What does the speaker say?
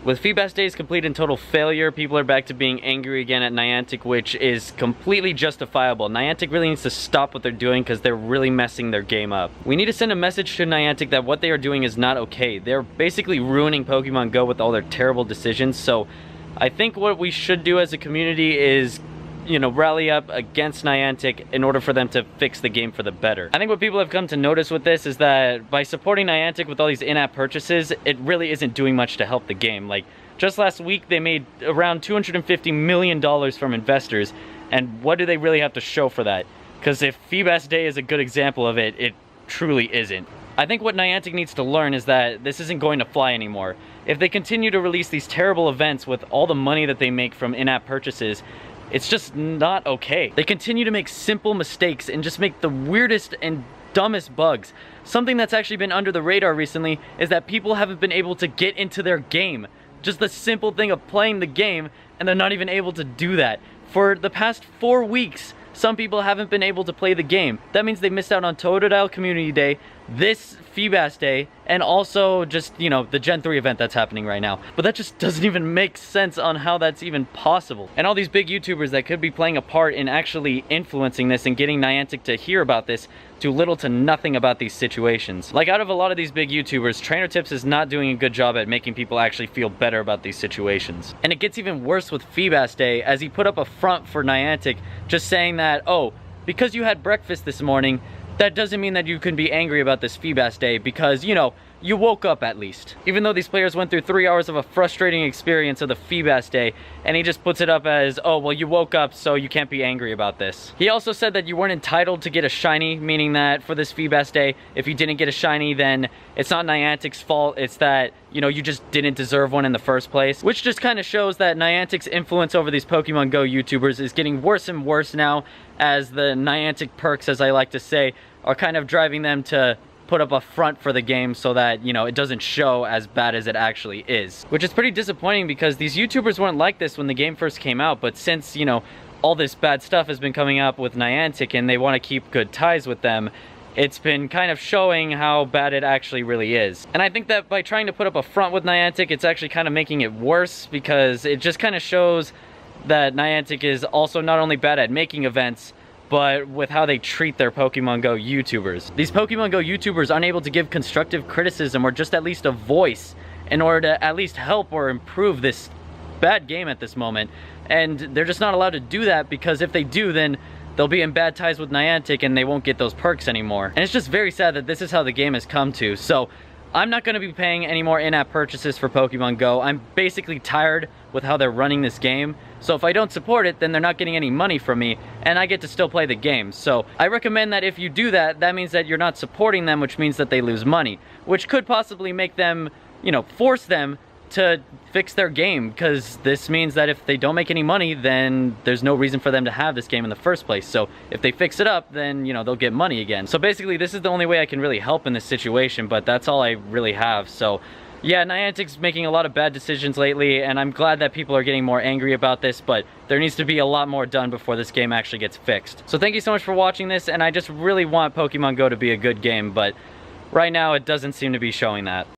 With Feebas Days complete and total failure, people are back to being angry again at Niantic, which is completely justifiable. Niantic really needs to stop what they're doing because they're really messing their game up. We need to send a message to Niantic that what they are doing is not okay. They're basically ruining Pokemon Go with all their terrible decisions, so I think what we should do as a community is, you know, rally up against Niantic in order for them to fix the game for the better. I think what people have come to notice with this is that by supporting Niantic with all these in-app purchases, it really isn't doing much to help the game. Like, just last week they made around $250 million from investors, and what do they really have to show for that? Because if Feebas Day is a good example of it, it truly isn't. I think what Niantic needs to learn is that this isn't going to fly anymore. If they continue to release these terrible events with all the money that they make from in-app purchases, it's just not okay. They continue to make simple mistakes and just make the weirdest and dumbest bugs. Something that's actually been under the radar recently is that people haven't been able to get into their game. Just the simple thing of playing the game, and they're not even able to do that. For the past 4 weeks, some people haven't been able to play the game. That means they missed out on Totodile Community Day, this Feebas Day, and also just, you know, the Gen 3 event that's happening right now. But that just doesn't even make sense on how that's even possible. And all these big YouTubers that could be playing a part in actually influencing this and getting Niantic to hear about this do little to nothing about these situations. Like, out of a lot of these big YouTubers, Trainer Tips is not doing a good job at making people actually feel better about these situations. And it gets even worse with Feebas Day, as he put up a front for Niantic just saying that, oh, because you had breakfast this morning, that doesn't mean that you can be angry about this Feebas Day because, you know, you woke up at least. Even though these players went through 3 hours of a frustrating experience of the Feebas Day, and he just puts it up as, oh, well, you woke up, so you can't be angry about this. He also said that you weren't entitled to get a shiny, meaning that for this Feebas Day, if you didn't get a shiny, then it's not Niantic's fault, it's that, you know, you just didn't deserve one in the first place. Which just kind of shows that Niantic's influence over these Pokemon Go YouTubers is getting worse and worse now, as the Niantic perks, as I like to say, are kind of driving them to put up a front for the game so that, you know, it doesn't show as bad as it actually is. Which is pretty disappointing because these YouTubers weren't like this when the game first came out, but since, you know, all this bad stuff has been coming up with Niantic and they want to keep good ties with them, it's been kind of showing how bad it actually really is. And I think that by trying to put up a front with Niantic, it's actually kind of making it worse because it just kind of shows that Niantic is also not only bad at making events, but with how they treat their Pokemon Go YouTubers. These Pokemon Go YouTubers aren't able to give constructive criticism or just at least a voice in order to at least help or improve this bad game at this moment. And they're just not allowed to do that because if they do, then they'll be in bad ties with Niantic and they won't get those perks anymore. And it's just very sad that this is how the game has come to. So I'm not going to be paying any more in-app purchases for Pokemon Go. I'm basically tired with how they're running this game. So if I don't support it, then they're not getting any money from me, and I get to still play the game. So I recommend that if you do that, that means that you're not supporting them, which means that they lose money, which could possibly make them, you know, force them to fix their game, because this means that if they don't make any money, then there's no reason for them to have this game in the first place. So if they fix it up, then, you know, they'll get money again. So basically, this is the only way I can really help in this situation, but that's all I really have. So yeah, Niantic's making a lot of bad decisions lately, and I'm glad that people are getting more angry about this, but there needs to be a lot more done before this game actually gets fixed. So thank you so much for watching this, and I just really want Pokemon Go to be a good game, but right now it doesn't seem to be showing that.